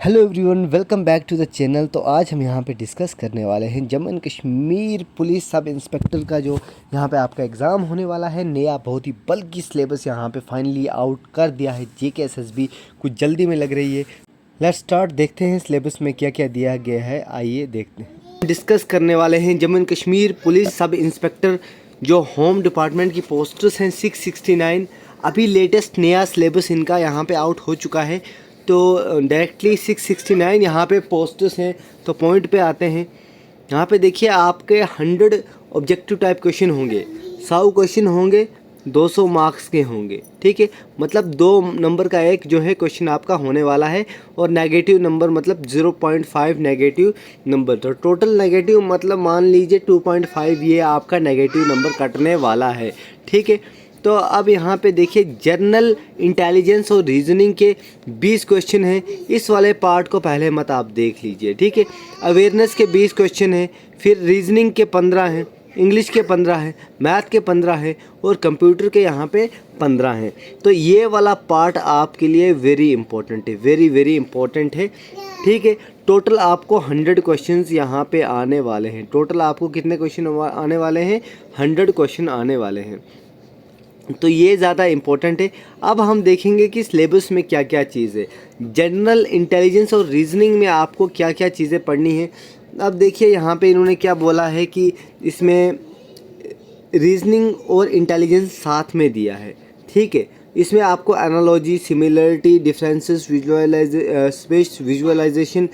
Hello everyone, welcome back to the channel. तो आज हम यहाँ पे डिस्कस करने वाले हैं Jammu and Kashmir police sub inspector का जो यहाँ पे आपका एग्ज़ाम होने वाला है। नया बहुत ही बल्कि सिलेबस यहाँ पे फाइनली आउट कर दिया है। जेके एसएसबी कुछ जल्दी में लग रही है। लेट्स स्टार्ट, देखते हैं सिलेबस में क्या क्या दिया गया है। आइए देखते हैं। डिस्कस करने वाले हैं Jammu and Kashmir police sub inspector जो होम डिपार्टमेंट की पोस्ट्स हैं 669। अभी लेटेस्ट नया सिलेबस इनका यहाँ पे आउट हो चुका है। तो डायरेक्टली 669 यहाँ पे पोस्ट्स हैं। तो पॉइंट पे आते हैं। यहाँ पे देखिए आपके 100 ऑब्जेक्टिव टाइप क्वेश्चन होंगे, 100 क्वेश्चन होंगे, 200 मार्क्स के होंगे। ठीक है, मतलब 2 नंबर का एक जो है क्वेश्चन आपका होने वाला है और नेगेटिव नंबर मतलब 0.5 नेगेटिव नंबर। तो टोटल नेगेटिव मतलब मान लीजिए 2.5 ये आपका नेगेटिव नंबर कटने वाला है। ठीक है, तो अब यहाँ पे देखिए जनरल इंटेलिजेंस और रीजनिंग के 20 क्वेश्चन हैं। इस वाले पार्ट को पहले मत आप देख लीजिए। ठीक है, अवेयरनेस के 20 क्वेश्चन हैं, फिर रीजनिंग के 15 हैं, इंग्लिश के 15 हैं, मैथ के 15 हैं और कंप्यूटर के यहाँ पे 15 हैं। तो ये वाला पार्ट आपके लिए वेरी इंपॉर्टेंट है, वेरी वेरी इंपॉर्टेंट है। ठीक है, टोटल आपको 100 क्वेश्चंस यहाँ पे आने वाले हैं। टोटल आपको कितने क्वेश्चन आने वाले हैं? 100 क्वेश्चन आने वाले हैं। तो ये ज़्यादा इम्पोर्टेंट है। अब हम देखेंगे कि सिलेबस में क्या क्या चीज़ है। जनरल इंटेलिजेंस और रीजनिंग में आपको क्या क्या चीज़ें पढ़नी है। अब देखिए यहाँ पे इन्होंने क्या बोला है कि इसमें रीजनिंग और इंटेलिजेंस साथ में दिया है। ठीक है, इसमें आपको analogy, similarity, differences, visualization,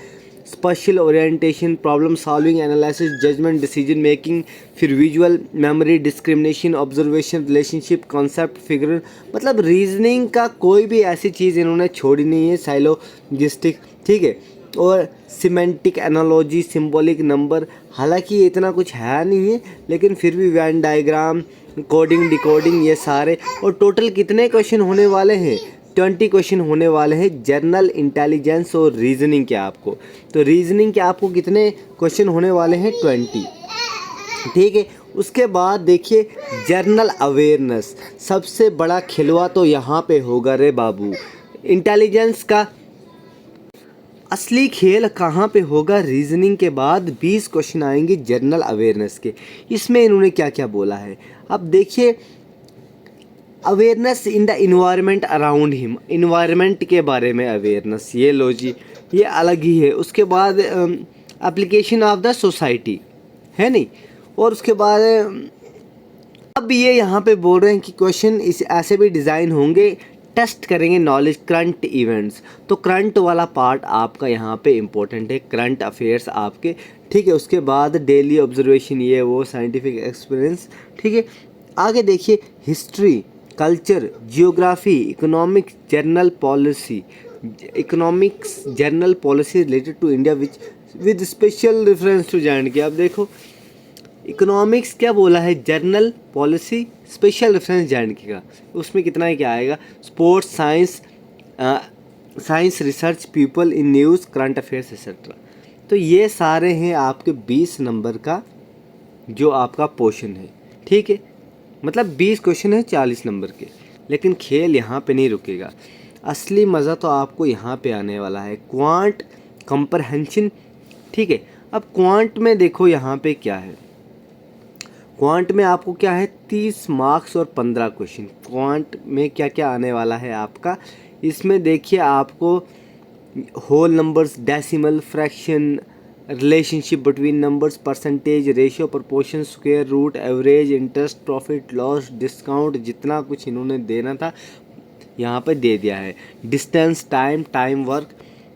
spatial orientation, problem solving, analysis, judgment, decision making, फिर visual memory, discrimination, observation, relationship, concept, figure, मतलब रीजनिंग का कोई भी ऐसी चीज़ इन्होंने छोड़ी नहीं है। साइलोजिस्टिक, ठीक है, और सिमेंटिक एनालॉजी, सिंबॉलिक नंबर, हालांकि ये इतना कुछ है नहीं है लेकिन फिर भी वैन डायग्राम, कोडिंग, डिकोडिंग, ये सारे। और टोटल कितने क्वेश्चन होने वाले हैं? 20 क्वेश्चन होने वाले हैं जनरल इंटेलिजेंस और रीजनिंग के आपको। तो रीजनिंग के आपको कितने क्वेश्चन होने वाले हैं? 20। ठीक है, उसके बाद देखिए जनरल अवेयरनेस, सबसे बड़ा खिलवा तो यहाँ पे होगा रे बाबू। इंटेलिजेंस का असली खेल कहाँ पे होगा? रीजनिंग के बाद 20 क्वेश्चन आएंगे जनरल अवेयरनेस के। इसमें इन्होंने क्या क्या बोला है अब देखिए। Awareness in the environment around him, environment के बारे में अवेयरनेस, ये लो जी, ये अलग ही है। उसके बाद एप्लीकेशन ऑफ द सोसाइटी है नहीं। और उसके बाद अब ये यहाँ पे बोल रहे हैं कि क्वेश्चन इस ऐसे भी डिज़ाइन होंगे, टेस्ट करेंगे नॉलेज, करंट इवेंट्स। तो करंट वाला पार्ट आपका यहाँ पे इम्पोर्टेंट है, करंट अफेयर्स आपके। ठीक है, उसके बाद डेली ऑब्जर्वेशन, ये वो, साइंटिफिक एक्सपीरियंस। ठीक है, आगे देखिए history, culture, geography, economics, journal policy, economics journal policy related to India which with special reference to J&K। अब देखो इकोनॉमिक्स क्या बोला है? Journal policy, special reference J&K का। उसमें कितना ही क्या आएगा? Sports, science, science research, people in news, current affairs etcetera. तो ये सारे हैं आपके 20 नंबर का जो आपका पोर्शन है। ठीक है, मतलब 20 क्वेश्चन है 40 नंबर के। लेकिन खेल यहाँ पे नहीं रुकेगा, असली मज़ा तो आपको यहाँ पे आने वाला है। Quant comprehension. ठीक है, अब क्वांट में देखो यहाँ पे क्या है। क्वांट में आपको क्या है? 30 मार्क्स और 15 क्वेश्चन। क्वांट में क्या क्या आने वाला है आपका? इसमें देखिए आपको whole numbers, decimal, fraction, relationship between numbers, percentage, ratio, proportion, square root, average, interest, profit loss, discount, जितना कुछ इन्होंने देना था यहाँ पे दे दिया है। डिस्टेंस, टाइम, टाइम वर्क,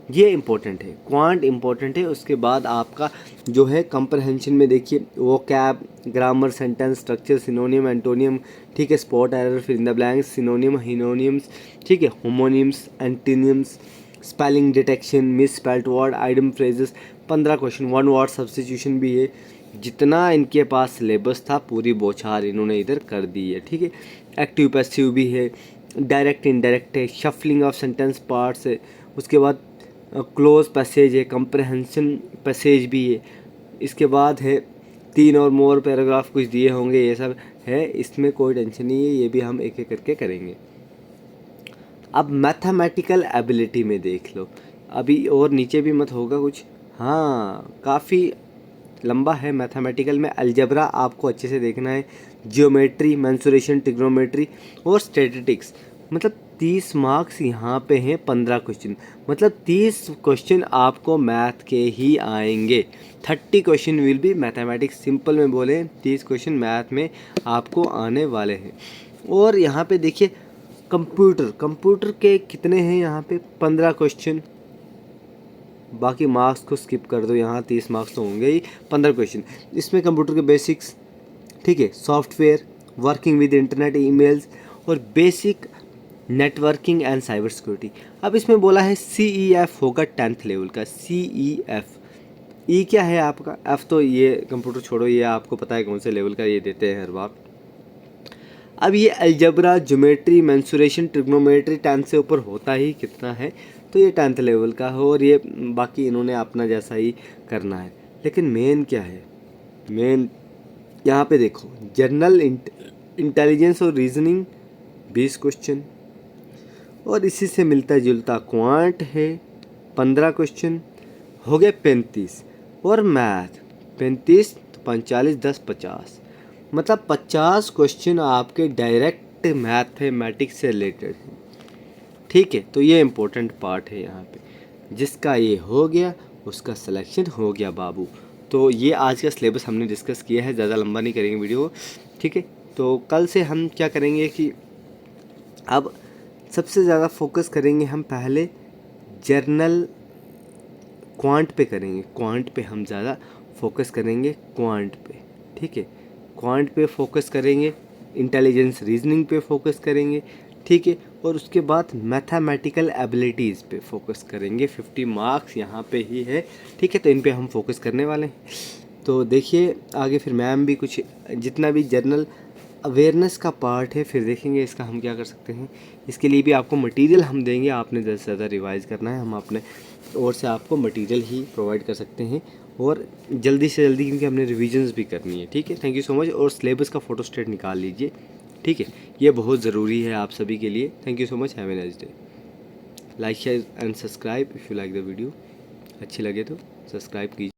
ये इम्पोर्टेंट है, क्वांट इम्पोर्टेंट है। उसके बाद आपका जो है कंप्रहेंशन में देखिए वो cab, grammar, sentence structure, सिनोनियम, antonym, ठीक है, स्पॉट एरर, फिर इन द ब्लैंक्स, सिनोनियम, हिनोनियम्स, ठीक है, homonyms, antonyms, spelling detection, misspelled word, idiom phrases, 15 question, one word substitution भी है। जितना इनके पास सिलेबस था पूरी बौछार इन्होंने इधर कर दी है। ठीक है, एक्टिव पैसिव भी है, डायरेक्ट इनडायरेक्ट है, शफलिंग ऑफ सेंटेंस पार्ट्स है। उसके बाद क्लोज पैसेज है, कंप्रहेंशन पैसेज भी है। इसके बाद है 3 और मोर पैराग्राफ कुछ दिए होंगे, ये सब है। इसमें कोई टेंशन नहीं है, ये भी हम एक एक करके करेंगे। अब मैथमेटिकल एबिलिटी में देख लो अभी और नीचे भी मत होगा कुछ। हाँ, काफ़ी लंबा है। मैथमेटिकल में अलजेब्रा आपको अच्छे से देखना है, जियोमेट्री, मेंसुरेशन, ट्रिग्नोमेट्री और स्टैटिस्टिक्स। मतलब 30 मार्क्स यहाँ पे हैं, 15 क्वेश्चन, मतलब 30 क्वेश्चन आपको मैथ के ही आएंगे। 30 question will be mathematics. Simple में बोले 30 क्वेश्चन मैथ में आपको आने वाले हैं। और यहाँ पे देखिए कंप्यूटर के कितने हैं यहाँ पे, 15 क्वेश्चन। बाकी मार्क्स को स्किप कर दो, यहाँ 30 मार्क्स तो होंगे ही। 15 क्वेश्चन इसमें कंप्यूटर के बेसिक्स, ठीक है, software, working with internet, emails और basic networking and cyber security. अब इसमें बोला है CEF होगा 10th लेवल का। CEF, ई क्या है आपका, एफ तो ये कंप्यूटर छोड़ो, ये आपको पता है कौन से लेवल का ये देते हैं हर बार। अब ये अलजबरा, ज्योमेट्री, मेंसुरेशन, ट्रिग्नोमेट्री 10 से ऊपर होता ही कितना है, तो ये 10th लेवल का है। और ये बाकी इन्होंने अपना जैसा ही करना है। लेकिन मेन क्या है, मेन यहाँ पे देखो, जनरल इंटेलिजेंस और रीजनिंग 20 क्वेश्चन, और इसी से मिलता जुलता क्वांट है 15 क्वेश्चन, हो गए 35। और मैथ 35 तो 45 10 50, मतलब 50 क्वेश्चन आपके डायरेक्ट मैथमेटिक्स से रिलेटेड हैं। ठीक है, तो ये इम्पोर्टेंट पार्ट है यहाँ पे। जिसका ये हो गया उसका सिलेक्शन हो गया बाबू। तो ये आज का सिलेबस हमने डिस्कस किया है, ज़्यादा लंबा नहीं करेंगे वीडियो, ठीक है। तो कल से हम क्या करेंगे कि अब सबसे ज़्यादा फोकस करेंगे हम पहले जर्नल क्वांट पे करेंगे। क्वांट पे हम ज़्यादा फोकस करेंगे, क्वांट पे, ठीक है, क्वांट पे फोकस करेंगे, इंटेलिजेंस रीजनिंग पे फोकस करेंगे, ठीक है। और उसके बाद मैथमेटिकल एबिलिटीज़ पे फोकस करेंगे। 50 मार्क्स यहाँ पे ही है, ठीक है, तो इन पे हम फोकस करने वाले हैं। तो देखिए आगे फिर मैम भी कुछ जितना भी जर्नल अवेयरनेस का पार्ट है फिर देखेंगे इसका हम क्या कर सकते हैं। इसके लिए भी आपको मटेरियल हम देंगे, आपने ज़्यादा से ज़्यादा रिवाइज़ करना है, हम अपने ओर से आपको मटेरियल ही प्रोवाइड कर सकते हैं, और जल्दी से जल्दी, क्योंकि हमने रिविजन्स भी करनी है, ठीक है। Thank you so much. और सिलेबस का फ़ोटो स्टेट निकाल लीजिए, ठीक है, ये बहुत ज़रूरी है आप सभी के लिए। Thank you so much, have a nice day. Like share and subscribe if you like the video. अच्छी लगे तो सब्सक्राइब कीजिए।